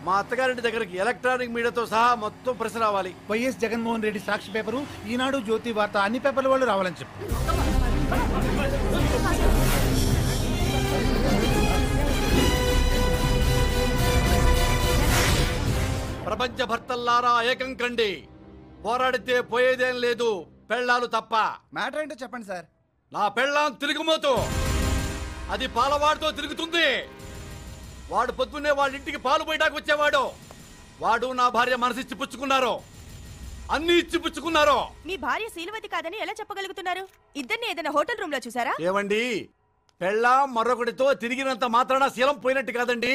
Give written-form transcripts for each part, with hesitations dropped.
మా అత్తగారింటి దగ్గరికి ఎలక్ట్రానిక్ మీడియాతో సహా మొత్తం ప్రెస్ రావాలి. వైఎస్ జగన్మోహన్ రెడ్డి సాక్షి పేపరు, ఈనాడు, జ్యోతి వార్త అన్ని పేపర్ల వాళ్ళు రావాలని చెప్పు. ప్రపంచ భర్తల్లారా ఏకం కండి. పోరాడితే పోయేదేం లేదు, పెళ్ళాలు తప్ప. మ్యాటర్ ఏంటో చెప్పండి సార్. నా పెళ్ళాం తిరుగుమోతు, అది పాలవాడితో తిరుగుతుంది. వాడు పొద్దున్నే వాళ్ళ ఇంటికి పాలు పోయడానికి వచ్చేవాడు. వాడు నా భార్య మనసిచ్చి పుచ్చుకున్నారు, అన్ని ఇచ్చి పుచ్చుకున్నారు. మీ భార్య శీలవతి కాదని ఎలా చెప్పగలుగుతున్నారు? ఇద్దరిని ఏదైనా హోటల్ రూమ్ లో చూసారా? ఏవండి, పెళ్ళాం మరొకటితో తిరిగినంత మాత్రాన శీలం పోయినట్టు కాదండి.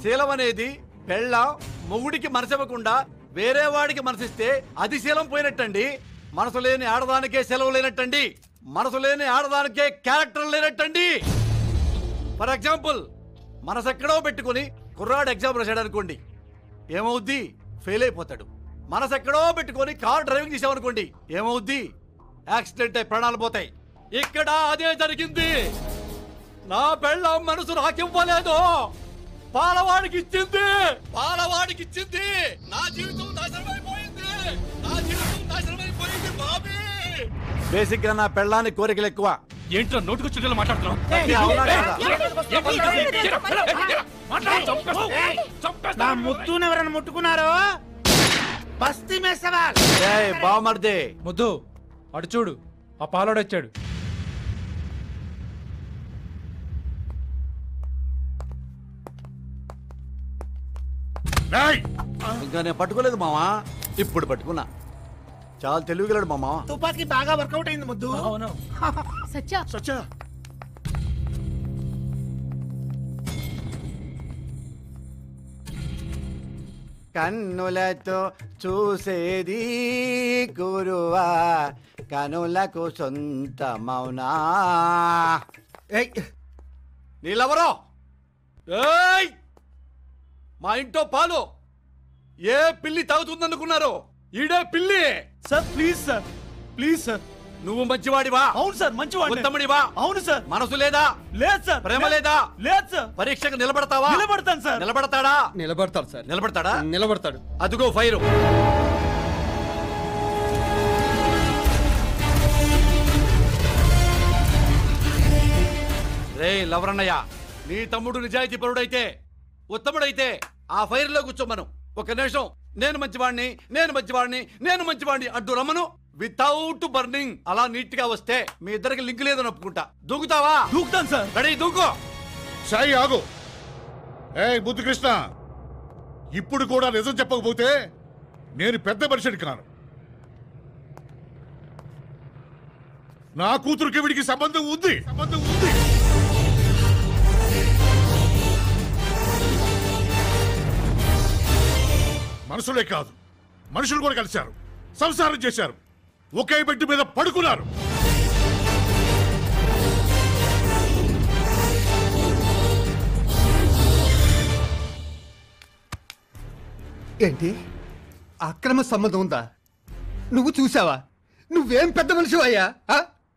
శీలం అనేది పెళ్ళాం మొగుడికి మనసివ్వకుండా వేరే వాడికి మనసిస్తే అది శీలం పోయినట్టండి. మనసు లేని ఆడదానికే సెలవు లేనట్టండి. మనసు లేని ఆడదానికే క్యారెక్టర్ లేనట్టండి. ఫర్ ఎగ్జాంపుల్, మనసు ఎక్కడో పెట్టుకుని కుర్రాడు ఎగ్జామ్ రాశాడు అనుకోండి, ఏమవుద్ది? ఫెయిల్ అయిపోతాడు. మనసు ఎక్కడో పెట్టుకుని కార్ డ్రైవింగ్ చేసామనుకోండి, ఏమవుద్ది? యాక్సిడెంట్ అయి ప్రాణాలు పోతాయి. ఇక్కడ అదే జరిగింది. నా పెళ్ళాం మనసు నాకివ్వలేదు, పాలవాడికి ఇచ్చింది. పాలవాడికి ఇచ్చింది. నా జీవితం నాశనమైపోయింది. నా జీవితం నాశనమైపోయింది బాబీ. బేసిక్ గా నా పెళ్ళానికి కోరికలు ఎక్కువ. ఏంట్రా నోటుకొచ్చేలా మాట్లాడుతున్నావు? నా ముద్దును ఎవరైనా ముట్టుకున్నారో బస్తీ మే సవాల్. బామర్దే ముద్దు అటు చూడు, ఆ పాలోడు వచ్చాడు. ఇంకా నేను పట్టుకోలేదు మామా, ఇప్పుడు పట్టుకున్నా. చాలా తెలివిగలడు మామా. తుపాకీ బాగా వర్కౌట్ అయింది ముద్దు. సత్య సచ్చా కన్నులతో చూసేది గురువా, కనులకు సొంత మౌనా. నీళ్ళెవరో? ఏయ్, మా ఇంట్లో పాలు ఏ పిల్లి తాగుతుందనుకున్నారు? ఈడే పిల్లి. Sir please sir, please sir. నువ్వు మంచివాడివా? అవును సార్, మంచివాడిని. ఉత్తముడివా? అవును సార్. మనసు లేదా? లేదు సార్. ప్రేమ లేదా? లేదు సార్. పరీక్షకు నిలబడతావా? నిలబడతాను సార్. నిలబడతాడా? నిలబడతాడు సార్. నిలబడతాడా? నిలబడతాడు. అదుగో ఫైరు. రే లవరన్నయ్య, నీ తమ్ముడు నిజాయితీ పరుడైతే, ఉత్తముడైతే ఆ ఫైర్ లో కూర్చోమను. ఒక నిమిషం నేను మంచివాడిని, నేను మంచివాడిని, నేను మంచివాడిని అంటూ రమ్మను. వితౌట్ బర్నింగ్ అలా నీట్ గా వస్తే మీ ఇద్దరికి లింక్ లేదని ఒప్పుకుంటా. దూకుతావా? దూకుతాను సార్. రెడీ, దూకో. సాయి ఆగు. ఏ బుద్ధి కృష్ణ, ఇప్పుడు కూడా నిజం చెప్పకపోతే నేను పెద్ద మనిషిని కాను. నా కూతురుకి వీడికి సంబంధం ఉంది, సంబంధం ఉంది. మనసులే కాదు, మనుషులు కూడా కలిశారు, సంసారం చేశారు, ఒకే బెడ్ మీద పడుకున్నారు. ఏంటి అక్రమ సంబంధం ఉందా? నువ్వు చూసావా? నువ్వేం పెద్ద మనిషి అయ్యా?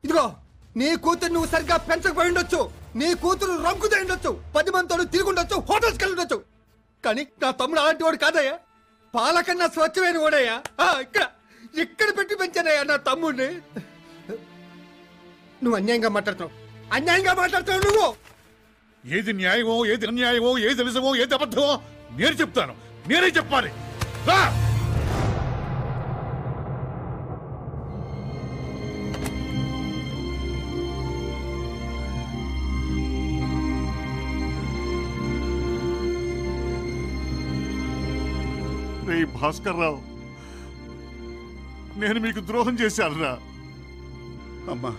ఇదిగో, నీ కూతురు నువ్వు సరిగ్గా పెంచకపోయి ఉండొచ్చు, నీ కూతురు రంకుతే ఉండొచ్చు, 10 మందితో తిరిగి ఉండొచ్చు, హోటల్స్కి వెళ్ళి ఉండొచ్చు. కానీ నా తమ్ముడు అలాంటి వాడు కాదయ్యా. పాలకన్నా స్వచ్ఛమైన వాడయ్యా. ఇక్కడ ఇక్కడ పెట్టి పెంచానయ్యా నా తమ్ముడిని. నువ్వు అన్యాయంగా మాట్లాడుతున్నావు, అన్యాయంగా మాట్లాడుతున్నావు నువ్వు. ఏది న్యాయమో, ఏది అన్యాయమో, ఏది నిజమో, ఏది అబద్ధమో నేను చెప్తాను, నేనే చెప్పాలి. రా. భాస్కర్ రావు, నేను మీకు ద్రోహం చేశానురా. అమ్మా,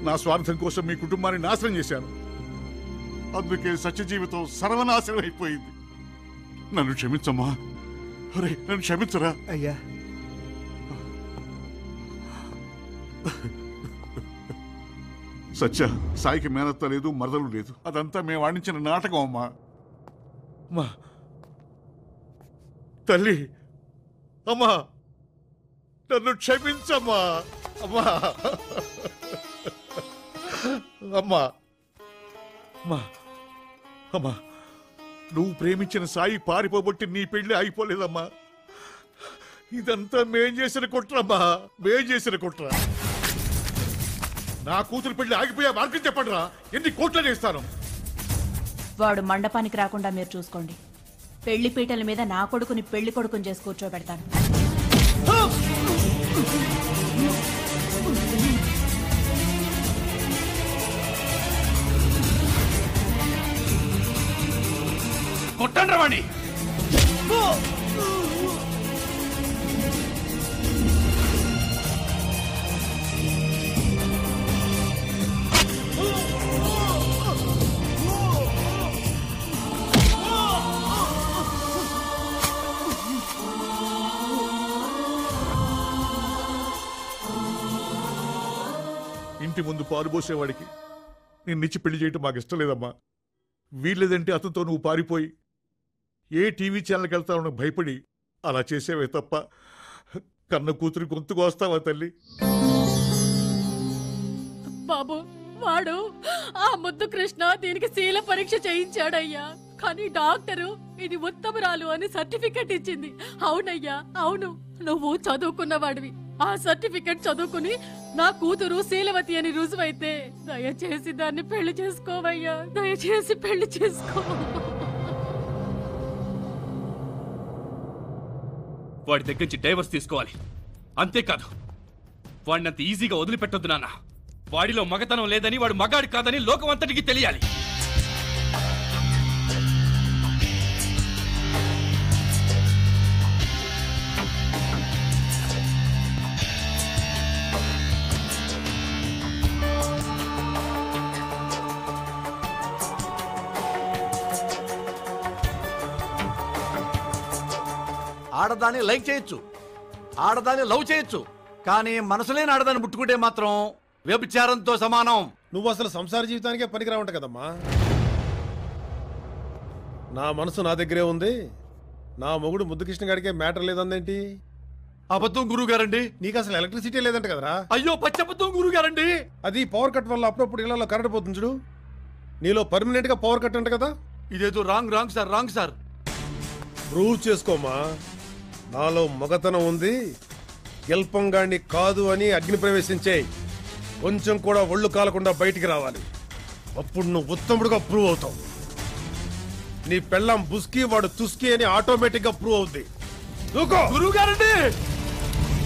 నా స్వార్థం కోసం మీ కుటుంబాన్ని నాశనం చేశాను. అందుకే సత్య జీవితం సర్వనాశనం అయిపోయింది. నన్ను క్షమించమ్మా. అరే, నన్ను క్షమించరా అయ్యా. సత్య, సాయికి మేనత్త లేదు, మరదలు లేదు. అదంతా మేము ఆడించిన నాటకం అమ్మా. అమ్మా, తల్లి, అమ్మా, నన్ను క్షమించమ్మా. అమ్మా, అమ్మా, అమ్మా, అమ్మా నువ్వు ప్రేమించిన సాయి పారిపోబట్టి నీ పెళ్లి అయిపోలేదమ్మా. ఇదంతా మేం చేసిన కుట్రమ్మా, మేం చేసిన కుట్ర. నా కూతురు పెళ్లి ఆగిపోయే మార్గం చెప్పండి రా, ఎన్ని కోట్లు చేస్తాను. వాడు మండపానికి రాకుండా మీరు చూసుకోండి. పెళ్లి పీటల మీద నా కొడుకుని పెళ్లి కొడుకుని చేసి కూర్చోబెడతాను. కొట్టండి వాణ్ణి. ఇంటి ముందు పాలు పోసేవాడికి నిన్నిచ్చి పెళ్లి చేయటం మాకు ఇష్టం లేదమ్మా. వీల్లేదంటే అతనితో నువ్వు పారిపోయి ఏ టీవీ ఛానల్కి వెళ్తావని భయపడి అలా చేసేవే తప్ప కన్న కూతురి గొంతుకు వస్తావా తల్లి? బాబు వాడు ఆ ముద్దు కృష్ణ దీనికి శీల పరీక్ష చేయించాడయ్యా. కానీ డాక్టరు ఇది ఉత్తమరాలు అని సర్టిఫికెట్ ఇచ్చింది. అవునయ్యా అవును, నువ్వు చదువుకున్నవాడివి. ఆ సర్టిఫికెట్ చదువుకుని నా కూతురు శీలవతి అని రుజువైతే దయచేసి దాన్ని పెళ్లి చేసుకోవయ్యా, దయచేసి పెళ్లి చేసుకో. వాడి దగ్గర నుంచి డైవర్స్ తీసుకోవాలి. అంతేకాదు వాడిని అంత ఈజీగా వదిలిపెట్టొద్దు నాన్న. వాడిలో మగతనం లేదని, వాడు మగాడి కాదని లోకం అంతటికి తెలియాలి. ఆడదాన్ని లైక్ చేయొచ్చు, ఆడదాన్ని లవ్ చేయొచ్చు, కానీ మనసు లేని ఆడదాన్ని ముట్టుకుంటే మాత్రం వ్యభిచారంతో సమానం. నువ్వు అసలు సంసార జీవితానికే పనికిరావంట కదమ్మా. నా మనసు నా దగ్గరే ఉంది. నా మొగుడు ముద్దుకృష్ణ గారికే మ్యాటర్ లేదందేంటి? అబద్ధం గురువు గారండి. నీకు అసలు ఎలక్ట్రిసిటీ లేదంట కదరా? అయ్యో పచ్చబద్ధం గురువు గారండి. అది పవర్ కట్ వల్ల అప్పుడప్పుడు ఇళ్లలో కరెంట్ పోతుంది చూడు. నీలో పర్మనెంట్ గా పవర్ కట్ అంట కదా? ఇదేదో wrong wrong sir, wrong sir. Prove చేసుకోమా. నాలో మగతనం ఉంది, గెల్పంగాన్ని కాదు అని అగ్ని ప్రవేశించేయి. కొంచెం కూడా ఒళ్ళు కాలకుండా బయటికి రావాలి. అప్పుడు నువ్వు ఉత్తముడుగా ప్రూవ్ అవుతావు. నీ పెళ్ళం బుస్కి, వాడు తుస్కి అని ఆటోమేటిక్ గా ప్రూవ్ అవుద్ది. గురువు గారండి,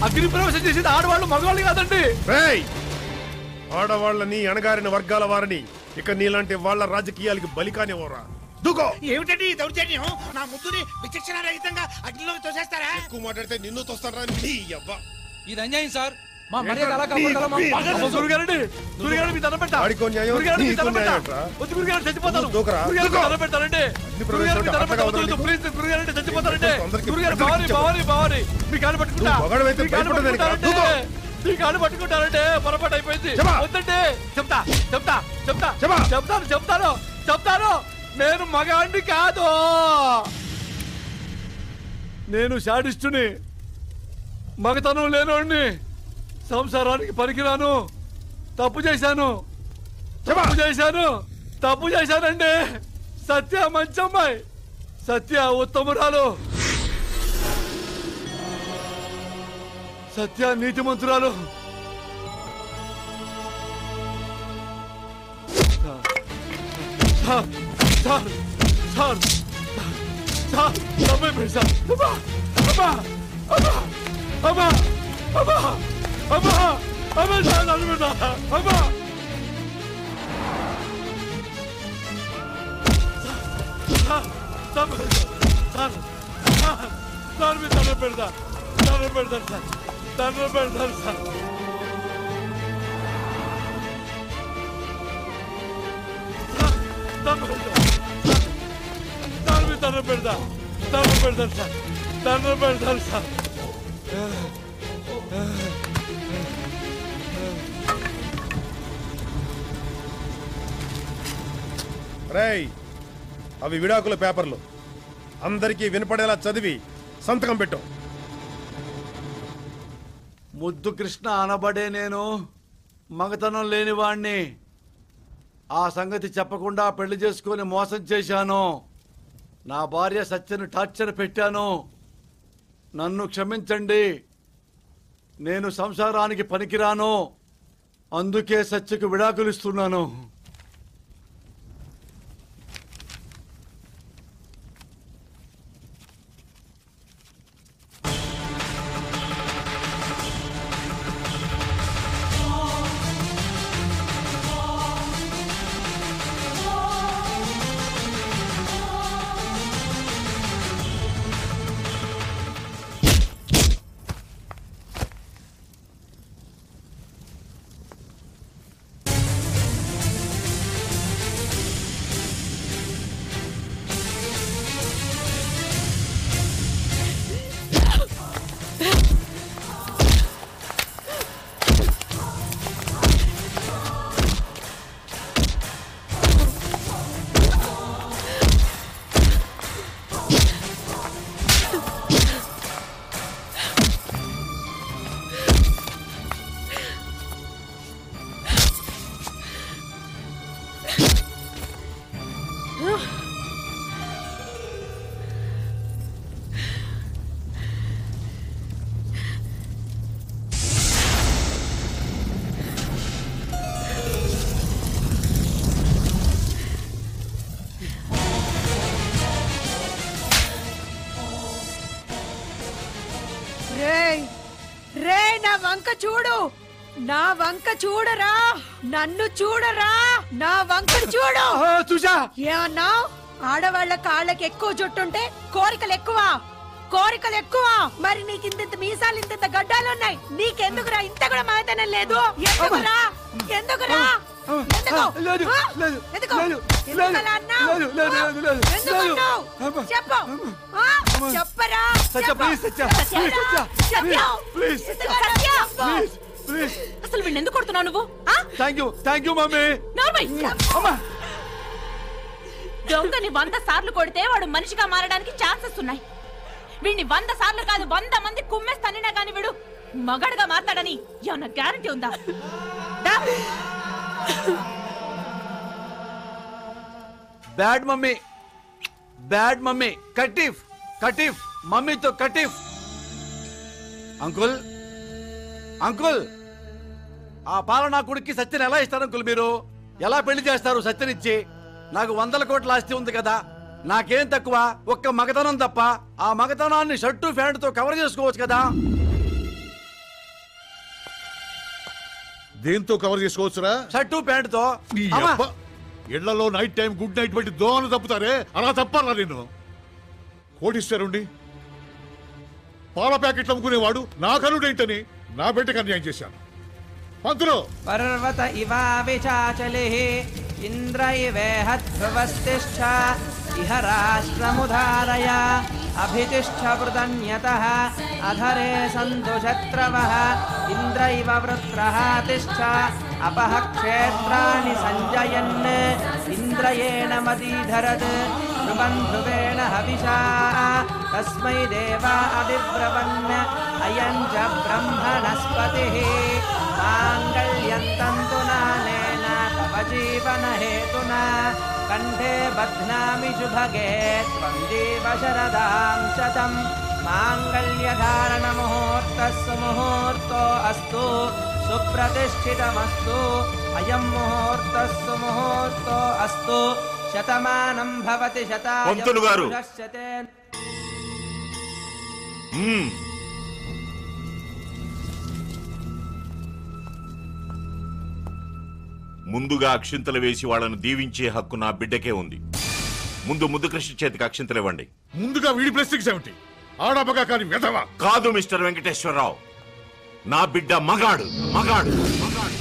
అగ్ని ప్రవేశం చేసేది ఆడవాళ్ళు మగవాళ్ళు కాదండి. ఆడవాళ్ళని అణగారిన వర్గాల వారిని ఇక నీలాంటి వాళ్ళ రాజకీయాలకి బలికానివ్వరా. ఏమిటండి ఈ దౌర్జన్యం? నా ముద్దుని విచక్షణ రహితంగా అగ్నిలోకి తోసేస్తారా? ఎక్కువ మాట్లాడితే నిన్ను తోస్తారా నీ అబ్బా. ఇది అన్యాయం సార్. మా మర్యాద అలా కాపాడాలా? గురువు గారండి, గురువు గారు మీ దండం పెట్టా. వాడికో న్యాయం, గురువు గారు మీ నీకో దండం పెట్టా. న్యాయం రా. వద్దు గురువు గారు, చచ్చిపోతాను. దూకరా, గురువు గారు మీ దూకో. దండం పెడతారండి. అగ్ని గురువు గారు మీ దండం ప్రవేశం పెట్టా. వద్దు, ప్లీజ్ గురువు గారండి, చచ్చిపోతారండి. అందరికీ గురువు గారు భవాని, భవాని, భవాని, మీ కాళ్ళు పట్టుకుంటా. నువ్వు మగాడివైతే మీ కాళ్ళు భయపడేదానికి కాదు. పట్టుకుంటారండి. మీ కాళ్ళు పట్టుకుంటారంటే పొరపాటు అయిపోయింది. చెప్పా. వద్దండి. చెప్తా చెప్తా చెప్తా చెప్పా. చెప్తాను చెప్తాను చెప్తాను. నేను మగాడిని కాదు, నేను శాడిస్టుని, మగతనం లేనోడిని, సంసారానికి పనికిరాను. తప్పు చేశాను, తప్పు చేశాను, తప్పు చేశానండి. సత్య మంచమ్మాయి, సత్య ఉత్తమురాలు, సత్య నీతిమంతురాలు. సార్ సార్ సార్ సార్ తప్పైపోయింది సార్. అమ్మా అమ్మా అమ్మా అమ్మా అమ్మా అమ్మా సార్ నన్ను అమ్మా. సార్ సార్ సార్ మీరు దండం పెడతా, దండం పెడతాను సార్, దండం పెడతాను సార్. దండం పెడతా, దండం పెడతాను సార్, దండం పెడతాను సార్. రేయ్, అవి విడాకుల పేపర్లు. అందరికీ వినపడేలా చదివి సంతకం పెట్టు. ముద్దు కృష్ణ అనబడే నేను మగతనం లేనివాణ్ణి. ఆ సంగతి చెప్పకుండా పెళ్లి చేసుకొని మోసం చేశాను. నా భార్య సత్యను టార్చర్ పెట్టాను. నన్ను క్షమించండి. నేను సంసారానికి పనికిరాను. అందుకే సత్యకు విడాకులు ఇస్తున్నాను. చూడు, నా వంక చూడరా, నన్ను చూడరా, నా వంక చూడు. చూసా. ఏమన్నా? ఆడవాళ్ల కాళ్ళకి ఎక్కువ జుట్టుంటే కోరికలు ఎక్కువ, కోరికలు ఎక్కువ. మరి నీకు ఇంత మీసాలు ఇంత గడ్డాలున్నాయి, నీకెందుకురా ఇంత కూడా మాతనం లేదు? ఎందుకురా? ఎందుకురా? చెప్పరా? అసలు వీడిని ఎందుకు కొడుతున్నావు నువ్వు? Thank you mummy. దొంగని 100 సార్లు కొడితే వాడు మనిషిగా మారడానికి ఛాన్సెస్ ఉన్నాయి. వీడిని 100 సార్లు కాదు 100 మంది కుమ్మేస్తానినా గాని వీడు మగాడుగా మారతాడని ఏమన్నా గ్యారంటీ ఉందా? Bad mummy, bad mummy. కటీఫ్ కటీఫ్, మమ్మీతో కటీఫ్. అంకుల్ అంకుల్, ఆ పాలనా కొడుక్కి సత్యని ఎలా ఇస్తారు అంకుల్? మీరు ఎలా పెళ్లి చేస్తారు సత్యనిచ్చి? నాకు 100 కోట్ల ఆస్తి ఉంది కదా, నాకేం తక్కువ? ఒక్క మగతనం తప్ప. ఆ మగతనాన్ని షర్టు ప్యాంటుతో కవర్ చేసుకోవచ్చు కదా. దేంతో కవర్ చేసుకోవచ్చురా? షర్టు ప్యాంటుతో. ఇళ్లలో నైట్ టైం గుడ్ నైట్ బట్టి దోమలు తప్పుతారే, అలా తప్పాలా నేను? కోటీశ్వరుండి పాల ప్యాకెట్లు అమ్ముకునేవాడు నా కనుడేంటని నా బిడ్డకు అన్యాయం చేశాను. పంతులు, పర్వత ఇవావిచాచలిః ఇంద్ర ఇవేహద్భవస్తిష్ఠ ఇహ రాష్ట్రముధారయ అభితిష్ఠ వృదన్యతః అధరే సంతు శత్రవః ఇంద్ర ఇవ వృత్రః తిష్ఠ అపః క్షేత్రాణి సంజయన్ ఇంద్రయేణ మదీధరత్ ధ్రువేణ హవిషా తస్మై దేవా అభిబ్రవన్ అయం చ బ్రహ్మణస్పతిః మాంగళ్యం తంతునానేన తవ జీవన హేతునా కంఠే బధ్నామి శుభగే త్వం దేవ శరదాం శతం మాంగళ్యధారణ ముహూర్తః సుముహూర్తో అస్తు సుప్రతిష్ఠితమస్తు అయం ముహూర్తః సుముహూర్తో అస్తు శతమానం భవతి పంతులు గారు, ముందుగా అక్షింతలు వేసి వాళ్ళను దీవించే హక్కు నా బిడ్డకే ఉంది. ముందు ముద్దుకృష్ణ చేతికి అక్షింతలు ఇవ్వండి. ముందుగా వీడి ప్లాస్టిక్స్ ఏమిటి? ఆడబగా కాని వెధవ కాదు మిస్టర్ వెంకటేశ్వరరావు, నా బిడ్డ మగాడు మగాడు మగాడు.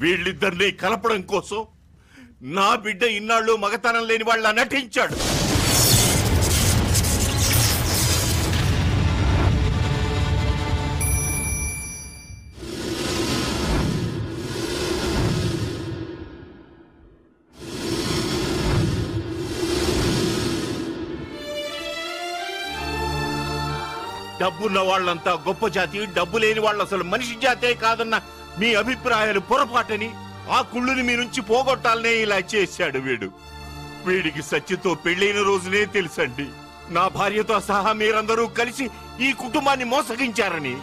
వీళ్ళిద్దరినీ కలపడం కోసం నా బిడ్డ ఇన్నాళ్ళు మగతనం లేని వాళ్ళ నటించాడు. డబ్బున్న వాళ్ళంతా గొప్ప జాతి, డబ్బు లేని వాళ్ళు అసలు మనిషి జాతే కాదన్న మీ అభిప్రాయాలు పొరపాటని ఆ కుళ్ళుని మీ నుంచి పోగొట్టాలనే ఇలా చేశాడు వీడు. వీడికి సత్యతో పెళ్ళైన రోజునే తెలుసండి నా భార్యతో సహా మీరందరూ కలిసి ఈ కుటుంబాన్ని మోసగించారని.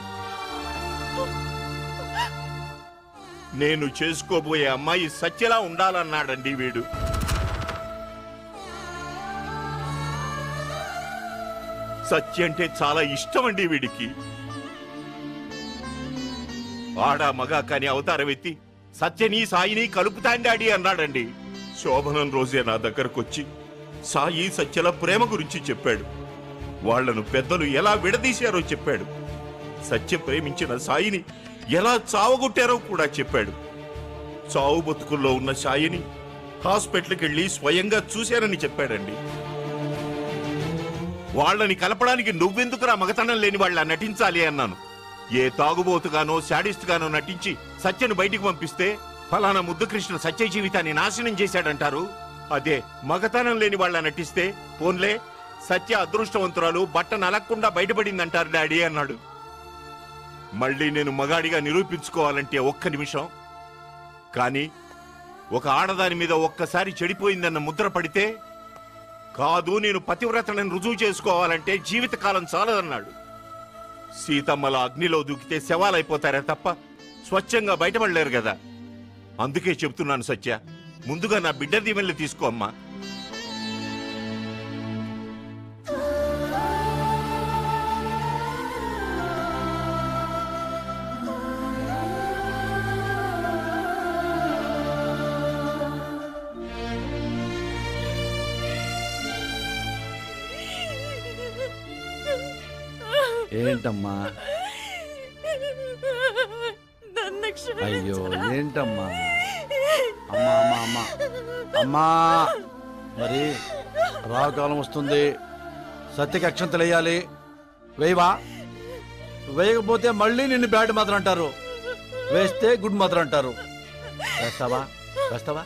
నేను చేసుకోబోయే అమ్మాయి సత్యలా ఉండాలన్నాడండి వీడు. సత్య అంటే చాలా ఇష్టం అండి వీడికి. ఆడా మగా కాని అవతారం ఎత్తి సత్యని సాయిని కలుపుతాండాడి అన్నాడండి. శోభనం రోజే నా దగ్గరకొచ్చి సాయి సత్యల ప్రేమ గురించి చెప్పాడు. వాళ్లను పెద్దలు ఎలా విడదీశారో చెప్పాడు. సత్య ప్రేమించిన సాయిని ఎలా చావగొట్టారో కూడా చెప్పాడు. చావు బతుకుల్లో ఉన్న సాయిని హాస్పిటల్కి వెళ్లి స్వయంగా చూశానని చెప్పాడండి. వాళ్ళని కలపడానికి నువ్వెందుకురా మగతనం లేని వాళ్ళ నటించాలి అన్నాను. ఏ తాగుబోతుగానో శాడిస్ట్ గానో నటించి సత్యను బయటికి పంపిస్తే ఫలానా ముద్దుకృష్ణ సత్య జీవితాన్ని నాశనం చేశాడంటారు. అదే మగతనం లేని వాళ్ళ నటిస్తే పోన్లే సత్య అదృష్టవంతురాలు బట్ట నలక్కుండా బయటపడిందంటారు డాడీ అన్నాడు. మళ్ళీ నేను మగాడిగా నిరూపించుకోవాలంటే ఒక్క నిమిషం, కానీ ఒక ఆడదాని మీద ఒక్కసారి చెడిపోయిందన్న ముద్ర పడితే కాదు నేను పతివ్రతలను రుజువు చేసుకోవాలంటే జీవితకాలం చాలదన్నాడు. సీతమ్మల అగ్నిలో దూకితే శవాలైపోతారే తప్ప స్వచ్ఛంగా బయటపడలేరు కదా. అందుకే చెప్తున్నాను సత్య, ముందుగా నా బిడ్డ దీవెనలు తీసుకో అమ్మా. ఏంటమ్మా? అయ్యో ఏంటమ్మా? అమ్మా అమ్మా అమ్మా అమ్మా, మరి రావుకాలం వస్తుంది, సత్యకి అక్షంతలు వేయాలి. వేయవా? వేయకపోతే మళ్ళీ నిన్ను బ్యాడ్ మదర్ అంటారు, వేస్తే గుడ్ మదర్ అంటారు. వేస్తావా? వేస్తావా?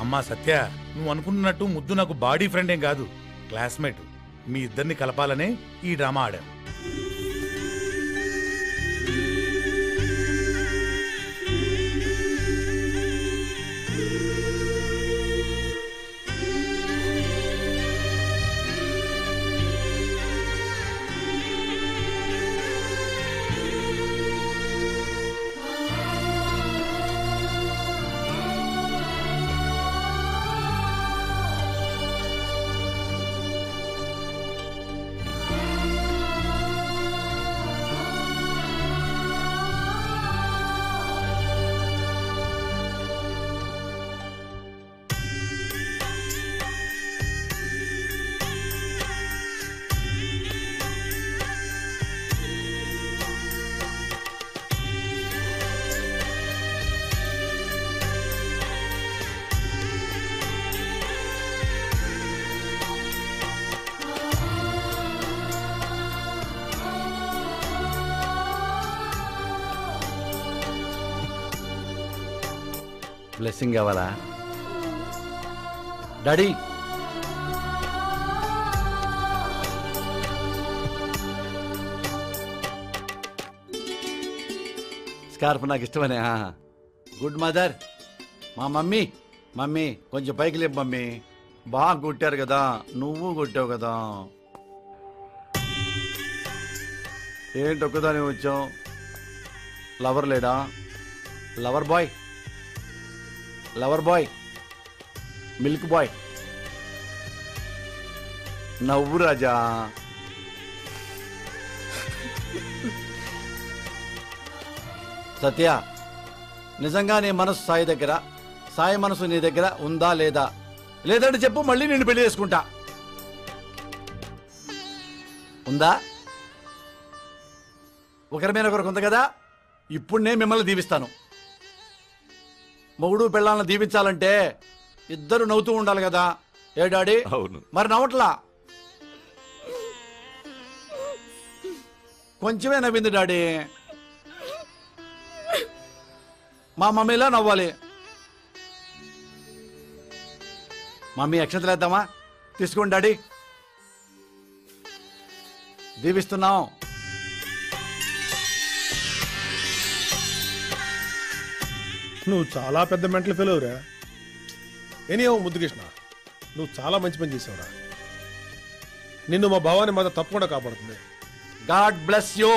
అమ్మా సత్య, నువ్వు అనుకుంటున్నట్టు ముద్దు నాకు బాడీ ఫ్రెండ్ ఏం కాదు, క్లాస్మేట్. మీ ఇద్దరిని కలపాలనే ఈ డ్రామా ఆడాం. బ్లెస్సింగ్ కావాలా డాడీ? స్కార్ఫ్ నాకు ఇష్టమనే. Good mother. మా మమ్మీ, మమ్మీ కొంచెం పైకి లేపు మమ్మీ. బాగా కొట్టారు కదా, నువ్వు కొట్టావు కదా. ఏంటి ఒక్కదాని వచ్చావు? లవర్ లేడా? Lover boy, lover boy, milk boy, నవ్వు రాజా. సత్య, నిజంగా నీ మనసు సాయి దగ్గర, సాయి మనసు నీ దగ్గర ఉందా లేదా? లేదంటే చెప్పు, మళ్ళీ నేను పెళ్లి చేసుకుంటా. ఉందా? ఒకరి మీద ఒకరికి ఉంది కదా. ఇప్పుడు నేను మిమ్మల్ని దీవిస్తాను. మొగుడు పెళ్ళాలను దీవించాలంటే ఇద్దరు నవ్వుతూ ఉండాలి కదా. ఏ డాడీ? అవును. మరి నవ్వట్లా? కొంచెమే నవ్వింది డాడీ. మా మమ్మీలా నవ్వాలి. మమ్మీ అక్షంతలు వేద్దామా? తీసుకోండి డాడీ, దీవిస్తున్నాం. నువ్వు చాలా పెద్ద మెంటల్ ఫెలోరా. ఎనీహో ముద్దు కృష్ణ, నువ్వు చాలా మంచి పని చేసావురా. నిన్ను మా భావాన్ని మాత్రం తప్పకుండా కాపాడుతుంది. God bless you.